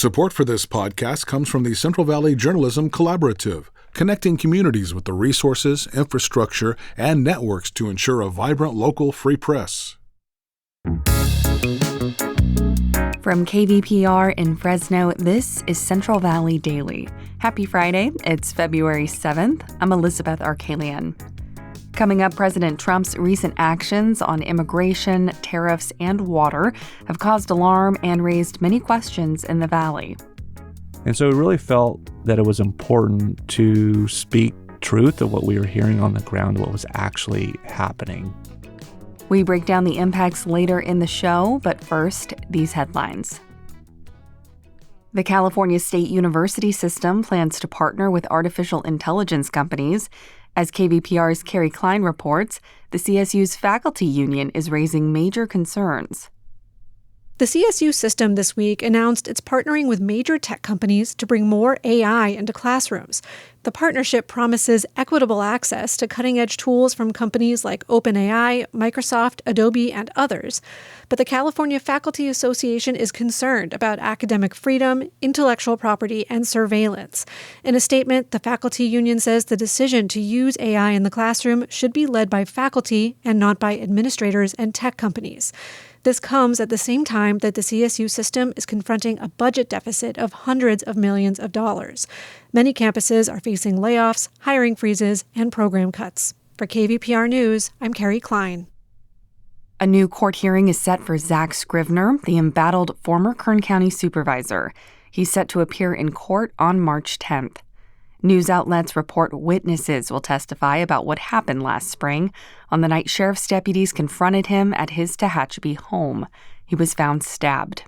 Support for this podcast comes from the Central Valley Journalism Collaborative, connecting communities with the resources, infrastructure, and networks to ensure a vibrant local free press. From KVPR in Fresno, this is Central Valley Daily. Happy Friday. It's February 7th. I'm Elizabeth Arkalian. Coming up, President Trump's recent actions on immigration, tariffs, and water have caused alarm and raised many questions in the Valley. And so we really felt that it was important to speak truth of what we were hearing on the ground, what was actually happening. We break down the impacts later in the show, but first, these headlines. The California State University system plans to partner with artificial intelligence companies. As KVPR's Carrie Klein reports, the CSU's faculty union is raising major concerns. The CSU system this week announced it's partnering with major tech companies to bring more AI into classrooms. The partnership promises equitable access to cutting-edge tools from companies like OpenAI, Microsoft, Adobe, and others. But the California Faculty Association is concerned about academic freedom, intellectual property, and surveillance. In a statement, the faculty union says the decision to use AI in the classroom should be led by faculty and not by administrators and tech companies. This comes at the same time that the CSU system is confronting a budget deficit of hundreds of millions of dollars. Many campuses are facing layoffs, hiring freezes, and program cuts. For KVPR News, I'm Carrie Klein. A new court hearing is set for Zach Scrivener, the embattled former Kern County supervisor. He's set to appear in court on March 10th. News outlets report witnesses will testify about what happened last spring on the night sheriff's deputies confronted him at his Tehachapi home. He was found stabbed.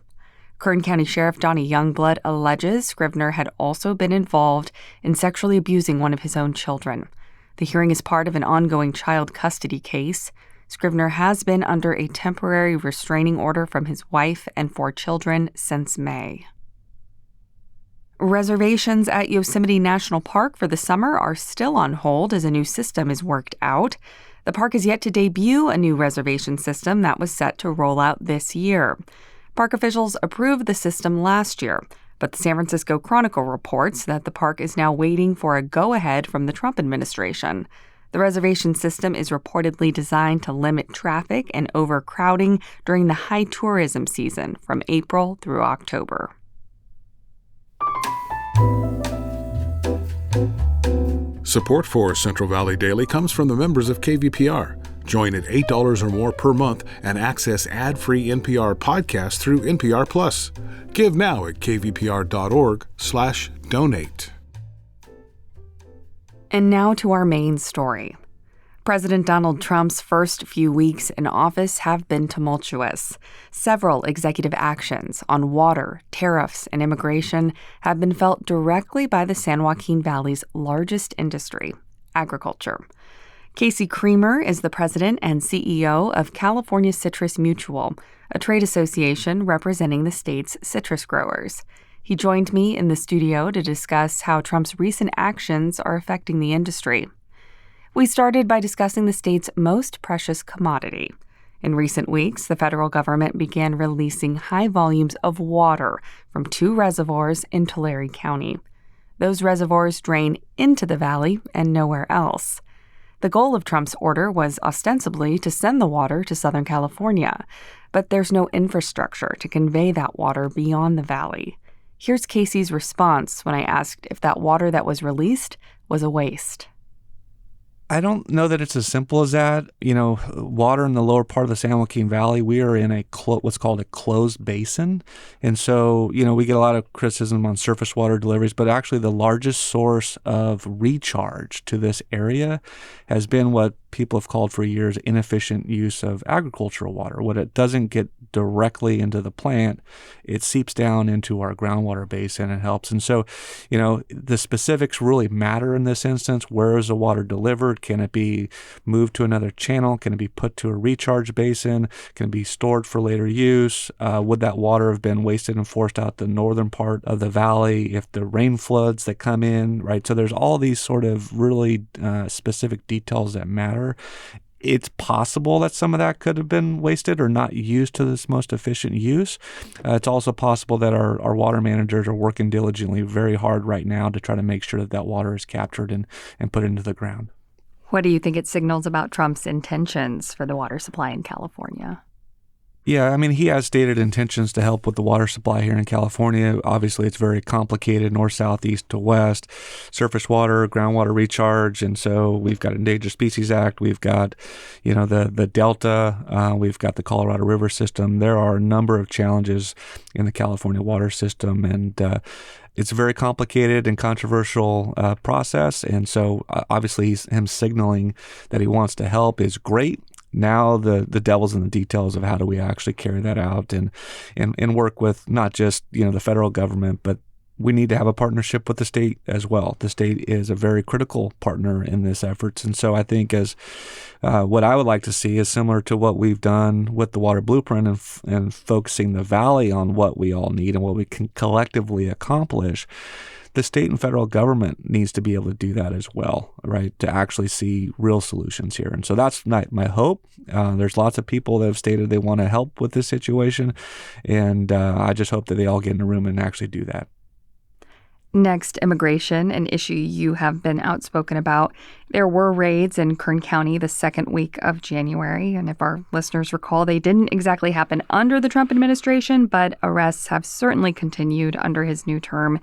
Kern County Sheriff Donnie Youngblood alleges Scrivener had also been involved in sexually abusing one of his own children. The hearing is part of an ongoing child custody case. Scrivener has been under a temporary restraining order from his wife and 4 children since May. Reservations at Yosemite National Park for the summer are still on hold as a new system is worked out. The park has yet to debut a new reservation system that was set to roll out this year. Park officials approved the system last year, but the San Francisco Chronicle reports that the park is now waiting for a go-ahead from the Trump administration. The reservation system is reportedly designed to limit traffic and overcrowding during the high tourism season from April through October. Support for Central Valley Daily comes from the members of KVPR. Join at $8 or more per month and access ad-free NPR podcasts through NPR Plus. Give now at kvpr.org/donate. And now to our main story. President Donald Trump's first few weeks in office have been tumultuous. Several executive actions on water, tariffs, and immigration have been felt directly by the San Joaquin Valley's largest industry, agriculture. Casey Creamer is the president and CEO of California Citrus Mutual, a trade association representing the state's citrus growers. He joined me in the studio to discuss how Trump's recent actions are affecting the industry. We started by discussing the state's most precious commodity. In recent weeks, the federal government began releasing high volumes of water from 2 reservoirs in Tulare County. Those reservoirs drain into the valley and nowhere else. The goal of Trump's order was ostensibly to send the water to Southern California, but there's no infrastructure to convey that water beyond the valley. Here's Casey's response when I asked if that water that was released was a waste. I don't know that it's as simple as that. Water in the lower part of the San Joaquin Valley, we are in what's called a closed basin. And so, we get a lot of criticism on surface water deliveries, but actually the largest source of recharge to this area has been what people have called for years inefficient use of agricultural water. When it doesn't get directly into the plant, it seeps down into our groundwater basin and helps. And so, the specifics really matter in this instance. Where is the water delivered? Can it be moved to another channel? Can it be put to a recharge basin? Can it be stored for later use? Would that water have been wasted and forced out the northern part of the valley if the rain floods that come in, right? So there's all these sort of really specific details that matter. It's possible that some of that could have been wasted or not used to this most efficient use. It's also possible that our water managers are working diligently very hard right now to try to make sure that that water is captured and put into the ground. What do you think it signals about Trump's intentions for the water supply in California? Yeah, I mean, he has stated intentions to help with the water supply here in California. Obviously, it's very complicated, north, south, east to west, surface water, groundwater recharge. And so we've got Endangered Species Act. We've got, the Delta. We've got the Colorado River system. There are a number of challenges in the California water system. And it's a very complicated and controversial process. And so obviously him signaling that he wants to help is great. Now the devil's in the details of how do we actually carry that out and work with not just, the federal government, but we need to have a partnership with the state as well. The state is a very critical partner in this efforts. And so I think as what I would like to see is similar to what we've done with the water blueprint and focusing the valley on what we all need and what we can collectively accomplish. The state and federal government needs to be able to do that as well, right, to actually see real solutions here. And so that's my hope. There's lots of people that have stated they want to help with this situation, and I just hope that they all get in a room and actually do that. Next, immigration, an issue you have been outspoken about. There were raids in Kern County the second week of January, and if our listeners recall, they didn't exactly happen under the Trump administration, but arrests have certainly continued under his new term.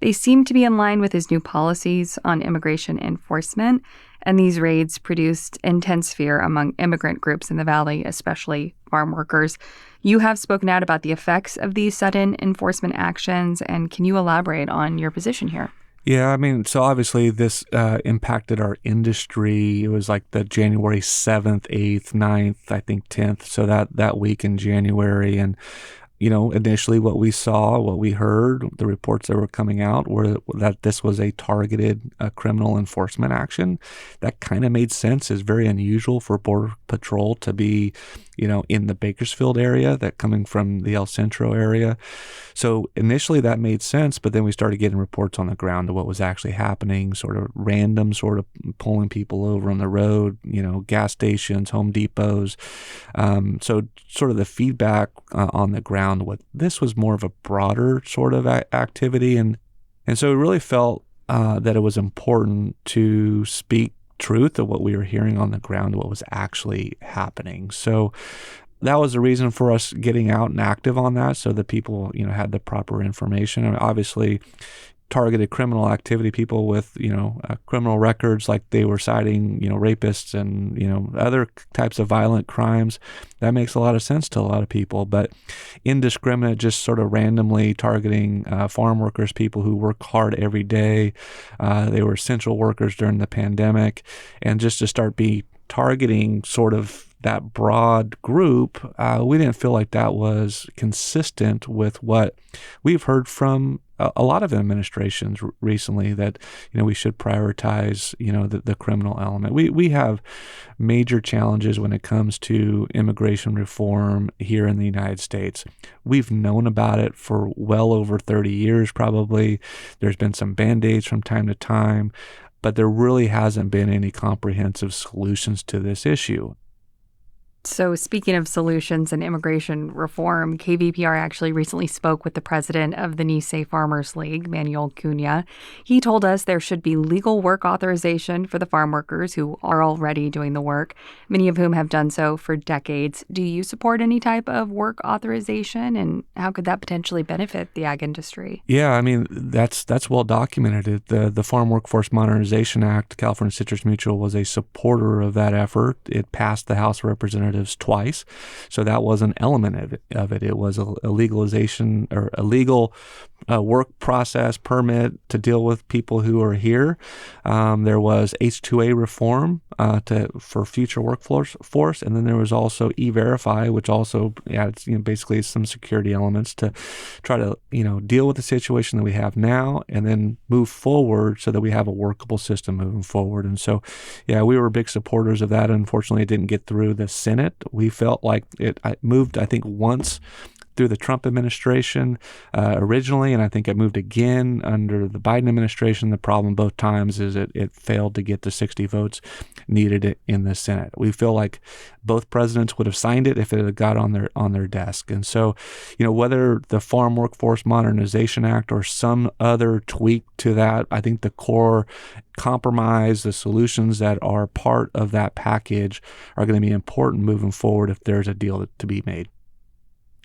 They seem to be in line with his new policies on immigration enforcement, and these raids produced intense fear among immigrant groups in the Valley, especially farm workers. You have spoken out about the effects of these sudden enforcement actions, and can you elaborate on your position here? Yeah, I mean, so obviously this impacted our industry. It was like the January 7th, 8th, 9th, I think 10th, so that week in January. And initially what we saw, what we heard, the reports that were coming out were that this was a targeted criminal enforcement action. That kind of made sense. It's very unusual for Border Patrol to be, in the Bakersfield area, that coming from the El Centro area. So initially that made sense, but then we started getting reports on the ground of what was actually happening, sort of random, sort of pulling people over on the road, gas stations, Home Depots. So sort of the feedback on the ground, this was more of a broader sort of activity. And so we really felt that it was important to speak truth of what we were hearing on the ground, what was actually happening. So that was the reason for us getting out and active on that, so that people, had the proper information. And obviously, targeted criminal activity, people with, criminal records, like they were citing, rapists and, other types of violent crimes. That makes a lot of sense to a lot of people. But indiscriminate, just sort of randomly targeting farm workers, people who work hard every day. They were essential workers during the pandemic. And just to start targeting sort of that broad group, we didn't feel like that was consistent with what we've heard from a lot of administrations recently, that we should prioritize the criminal element. We have major challenges when it comes to immigration reform here in the United States. We've known about it for well over 30 years probably. There's been some band-aids from time to time, but there really hasn't been any comprehensive solutions to this issue. So speaking of solutions and immigration reform, KVPR actually recently spoke with the president of the Nisei Farmers League, Manuel Cunha. He told us there should be legal work authorization for the farm workers who are already doing the work, many of whom have done so for decades. Do you support any type of work authorization, and how could that potentially benefit the ag industry? Yeah, I mean, that's well documented. The Farm Workforce Modernization Act, California Citrus Mutual was a supporter of that effort. It passed the House of Representatives twice. So that was an element of it. It was a legalization or a legal work process permit to deal with people who are here. There was H-2A reform for future workforce, and then there was also E-Verify, which also adds basically some security elements to try to deal with the situation that we have now, and then move forward so that we have a workable system moving forward. And so, yeah, we were big supporters of that. Unfortunately, it didn't get through the Senate. We felt like it moved, I think, once through the Trump administration originally, and I think it moved again under the Biden administration. The problem both times is it failed to get the 60 votes needed in the Senate. We feel like both presidents would have signed it if it had got on their desk. And so, whether the Farm Workforce Modernization Act or some other tweak to that, I think the core compromise, the solutions that are part of that package are going to be important moving forward if there's a deal to be made.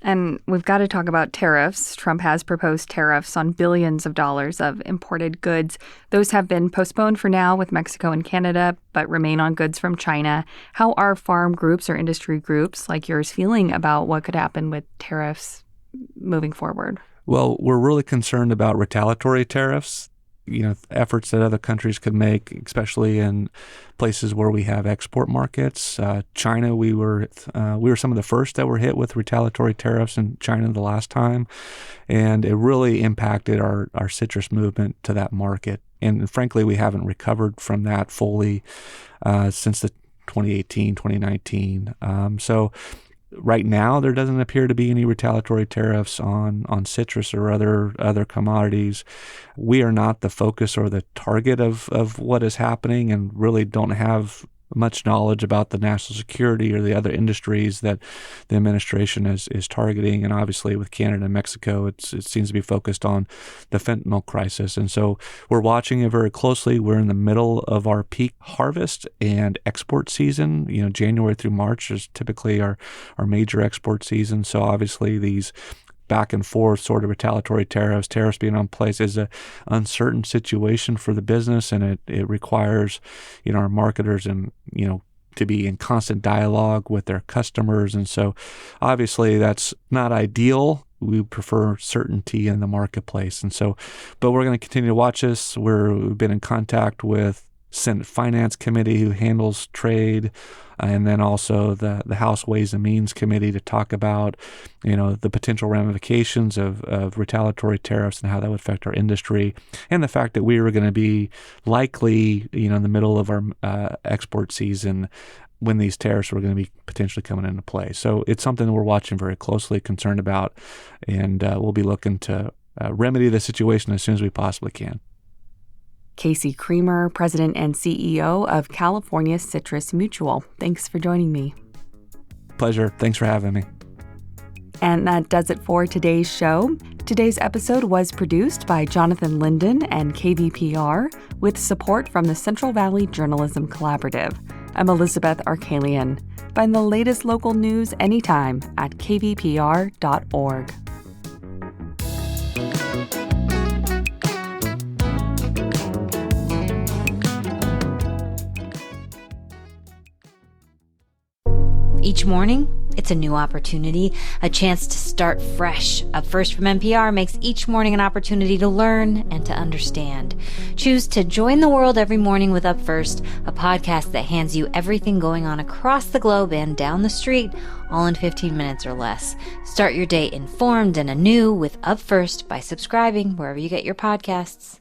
And we've got to talk about tariffs. Trump has proposed tariffs on billions of dollars of imported goods. Those have been postponed for now with Mexico and Canada, but remain on goods from China. How are farm groups or industry groups like yours feeling about what could happen with tariffs moving forward? Well, we're really concerned about retaliatory tariffs. Efforts that other countries could make, especially in places where we have export markets. China, we were some of the first that were hit with retaliatory tariffs in China the last time, and it really impacted our citrus movement to that market. And frankly, we haven't recovered from that fully since the 2018, 2019. So right now, there doesn't appear to be any retaliatory tariffs on citrus or other commodities. We are not the focus or the target of what is happening, and really don't have much knowledge about the national security or the other industries that the administration is targeting. And obviously with Canada and Mexico, it seems to be focused on the fentanyl crisis. And so we're watching it very closely. We're in the middle of our peak harvest and export season. January through March is typically our major export season. So obviously these back and forth sort of retaliatory tariffs being on place is an uncertain situation for the business, and it requires, our marketers and, to be in constant dialogue with their customers. And so obviously that's not ideal. We prefer certainty in the marketplace. And so, but we're going to continue to watch this. We've been in contact with Senate Finance Committee, who handles trade, and then also the House Ways and Means Committee to talk about, the potential ramifications of retaliatory tariffs and how that would affect our industry, and the fact that we were going to be likely, in the middle of our export season when these tariffs were going to be potentially coming into play. So it's something that we're watching very closely, concerned about, and we'll be looking to remedy the situation as soon as we possibly can. Casey Creamer, President and CEO of California Citrus Mutual. Thanks for joining me. Pleasure. Thanks for having me. And that does it for today's show. Today's episode was produced by Jonathan Linden and KVPR with support from the Central Valley Journalism Collaborative. I'm Elizabeth Arkalian. Find the latest local news anytime at kvpr.org. Each morning, it's a new opportunity, a chance to start fresh. Up First from NPR makes each morning an opportunity to learn and to understand. Choose to join the world every morning with Up First, a podcast that hands you everything going on across the globe and down the street, all in 15 minutes or less. Start your day informed and anew with Up First by subscribing wherever you get your podcasts.